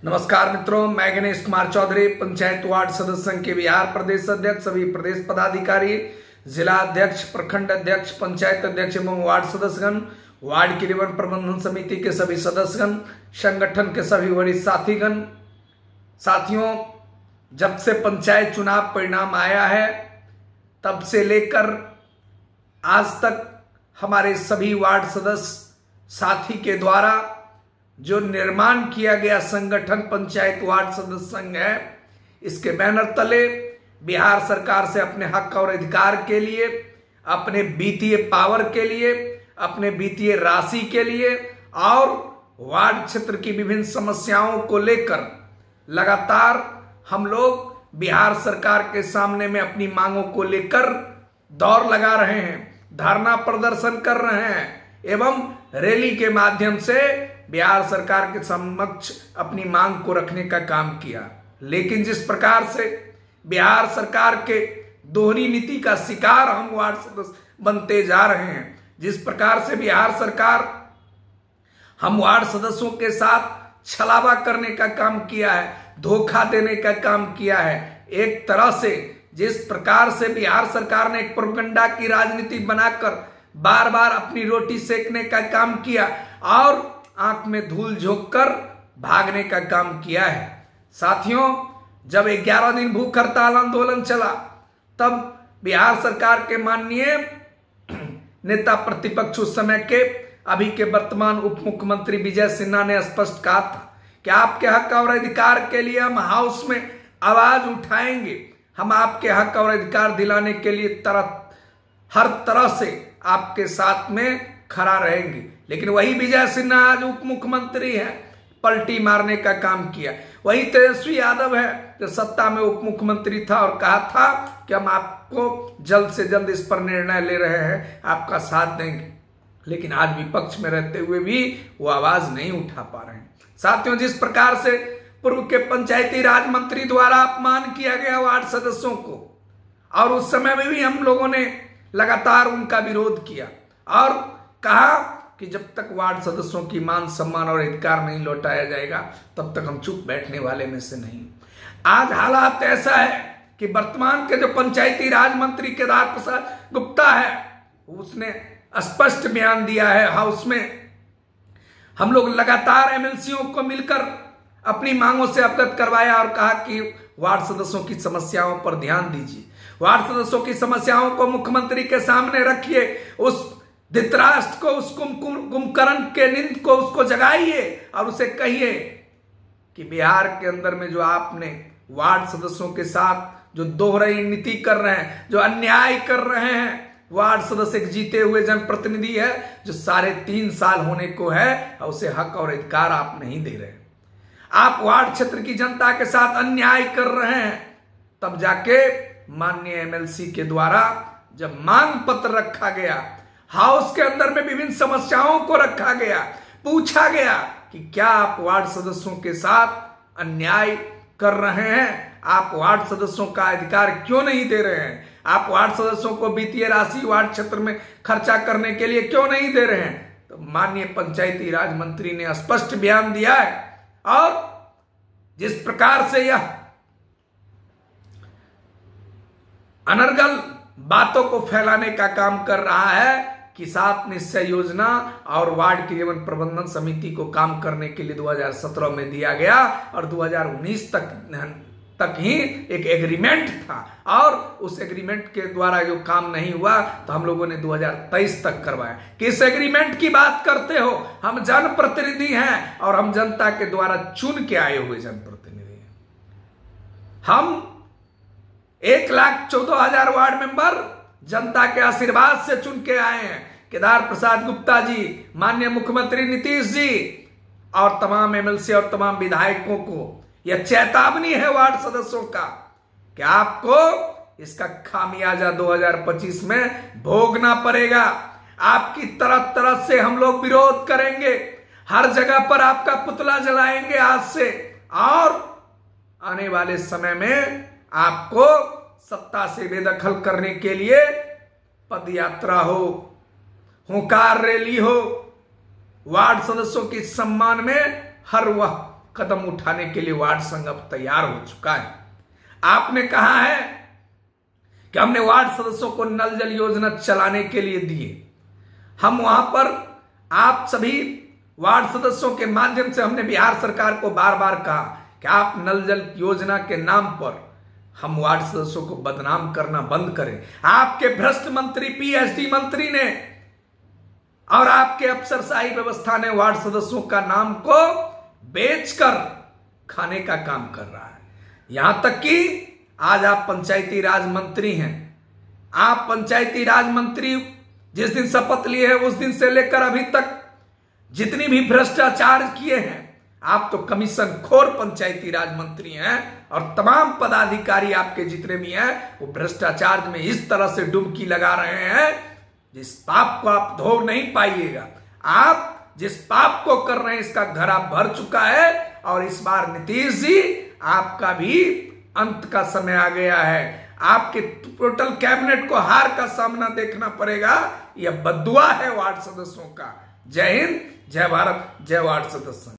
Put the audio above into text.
नमस्कार मित्रों, मैं गणेश कुमार चौधरी, पंचायत वार्ड सदस्य संघ के बिहार प्रदेश अध्यक्ष, सभी प्रदेश पदाधिकारी, जिला अध्यक्ष, प्रखंड अध्यक्ष, पंचायत अध्यक्ष एवं वार्ड सदस्यगण, वार्ड क्रियान्वयन प्रबंधन समिति के सभी सदस्यगण, संगठन के सभी वरिष्ठ साथीगण। साथियों, जब से पंचायत चुनाव परिणाम आया है तब से लेकर आज तक हमारे सभी वार्ड सदस्य साथी के द्वारा जो निर्माण किया गया संगठन पंचायत वार्ड सदस्य संघ है, इसके बैनर तले बिहार सरकार से अपने हक और अधिकार के लिए, अपने वित्तीय पावर के लिए, अपने वित्तीय राशि के लिए और वार्ड क्षेत्र की विभिन्न समस्याओं को लेकर लगातार हम लोग बिहार सरकार के सामने में अपनी मांगों को लेकर दौड़ लगा रहे हैं, धरना प्रदर्शन कर रहे हैं एवं रैली के माध्यम से बिहार सरकार के समक्ष अपनी मांग को रखने का काम किया। लेकिन जिस प्रकार से बिहार सरकार के दोहरी नीति का शिकार हम वार्ड सदस्य बनते जा रहे हैं, जिस प्रकार से बिहार सरकार हम वार्ड सदस्यों के साथ छलावा करने का काम किया है, धोखा देने का काम किया है, एक तरह से जिस प्रकार से बिहार सरकार ने एक प्रोपेगेंडा की राजनीति बनाकर बार बार अपनी रोटी सेकने का काम किया और आंख में धूल झोंक कर भागने का काम किया है। साथियों, जब 11 दिन भूख हड़ताल आंदोलन चला तब बिहार सरकार के माननीय नेता प्रतिपक्ष उस समय के अभी के वर्तमान उप मुख्यमंत्री विजय सिन्हा ने स्पष्ट कहा था कि आपके हक और अधिकार के लिए हम हाउस में आवाज उठाएंगे, हम आपके हक और अधिकार दिलाने के लिए हर तरह से आपके साथ में खड़ा रहेंगे। लेकिन वही विजय सिन्हा आज उप मुख्यमंत्री है, पलटी मारने का काम किया। वही तेजस्वी यादव है जो सत्ता में उप मुख्यमंत्री था और कहा था कि हम आपको जल्द से जल्द इस पर निर्णय ले रहे हैं, आपका साथ देंगे। लेकिन आज विपक्ष में रहते हुए भी वो आवाज नहीं उठा पा रहे हैं। साथियों, जिस प्रकार से पूर्व के पंचायती राज मंत्री द्वारा अपमान किया गया वार्ड सदस्यों को, और उस समय में भी हम लोगों ने लगातार उनका विरोध किया और कहा कि जब तक वार्ड सदस्यों की मान सम्मान और अधिकार नहीं लौटाया जाएगा तब तक हम चुप बैठने वाले में से नहीं। आज हालात ऐसा है कि वर्तमान के जो पंचायती राज मंत्री केदार प्रसाद गुप्ता है, उसने स्पष्ट बयान दिया है हाउस में। हम लोग लगातार एमएलसीओं को मिलकर अपनी मांगों से अवगत करवाया और कहा कि वार्ड सदस्यों की समस्याओं पर ध्यान दीजिए, वार्ड सदस्यों की समस्याओं को मुख्यमंत्री के सामने रखिए, उस धृतराष्ट्र को, उस कुंभकर्ण के नींद को उसको जगाइए और उसे कहिए कि बिहार के अंदर में जो आपने वार्ड सदस्यों के साथ जो दोहराई नीति कर रहे हैं, जो अन्याय कर रहे हैं, वार्ड सदस्य एक जीते हुए जनप्रतिनिधि है जो 3.5 साल होने को है और उसे हक और अधिकार आप नहीं दे रहे। आप वार्ड क्षेत्र की जनता के साथ अन्याय कर रहे हैं। तब जाके माननीय एमएलसी के द्वारा जब मांग पत्र रखा गया, हाउस के अंदर में विभिन्न समस्याओं को रखा गया, पूछा गया कि क्या आप वार्ड सदस्यों के साथ अन्याय कर रहे हैं, आप वार्ड सदस्यों का अधिकार क्यों नहीं दे रहे हैं, आप वार्ड सदस्यों को वित्तीय राशि वार्ड क्षेत्र में खर्चा lकरने के लिए क्यों नहीं दे रहे हैं। तो माननीय पंचायती राज मंत्री ने स्पष्ट बयान दिया है और जिस प्रकार से यह अनर्गल बातों को फैलाने का काम कर रहा है कि 7 निश्चय योजना और वार्ड क्रियान्वयन प्रबंधन समिति को काम करने के लिए 2017 में दिया गया और 2019 तक ही एक एग्रीमेंट था और उस एग्रीमेंट के द्वारा जो काम नहीं हुआ तो हम लोगों ने 2023 तक करवाया। किस एग्रीमेंट की बात करते हो? हम जनप्रतिनिधि हैं और हम जनता के द्वारा चुन के आए हुए जनप्रतिनिधि हैं। हम 1,14,000 वार्ड मेंबर जनता के आशीर्वाद से चुन के आए हैं। केदार प्रसाद गुप्ता जी, माननीय मुख्यमंत्री नीतीश जी और तमाम एमएलसी और तमाम विधायकों को यह चेतावनी है वार्ड सदस्यों का कि आपको इसका खामियाजा 2025 में भोगना पड़ेगा। आपकी तरह तरह से हम लोग विरोध करेंगे, हर जगह पर आपका पुतला जलाएंगे आज से और आने वाले समय में आपको सत्ता से बेदखल करने के लिए पद यात्रा हो, हुंकार रैली हो, वार्ड सदस्यों के सम्मान में हर वह कदम उठाने के लिए वार्ड संघ अब तैयार हो चुका है। आपने कहा है कि हमने वार्ड सदस्यों को नल जल योजना चलाने के लिए दिए। हम वहां पर आप सभी वार्ड सदस्यों के माध्यम से हमने बिहार सरकार को बार बार कहा कि आप नल जल योजना के नाम पर हम वार्ड सदस्यों को बदनाम करना बंद करें। आपके भ्रष्ट मंत्री, पीएचडी मंत्री ने और आपके अफसरशाही व्यवस्था ने वार्ड सदस्यों का नाम को बेचकर खाने का काम कर रहा है। यहां तक कि आज आप पंचायती राज मंत्री हैं। आप पंचायती राज मंत्री जिस दिन शपथ लिए हैं उस दिन से लेकर अभी तक जितनी भी भ्रष्टाचार किए हैं, आप तो कमीशन खोर पंचायती राज मंत्री हैं और तमाम पदाधिकारी आपके जितने भी हैं वो भ्रष्टाचार में इस तरह से डुबकी लगा रहे हैं जिस पाप को आप धो नहीं पाइएगा। आप जिस पाप को कर रहे हैं इसका घड़ा भर चुका है और इस बार नीतीश जी आपका भी अंत का समय आ गया है। आपके टोटल कैबिनेट को हार का सामना देखना पड़ेगा। यह बद्दुआ है वार्ड सदस्यों का। जय हिंद, जय भारत, जय वार्ड सदस्य।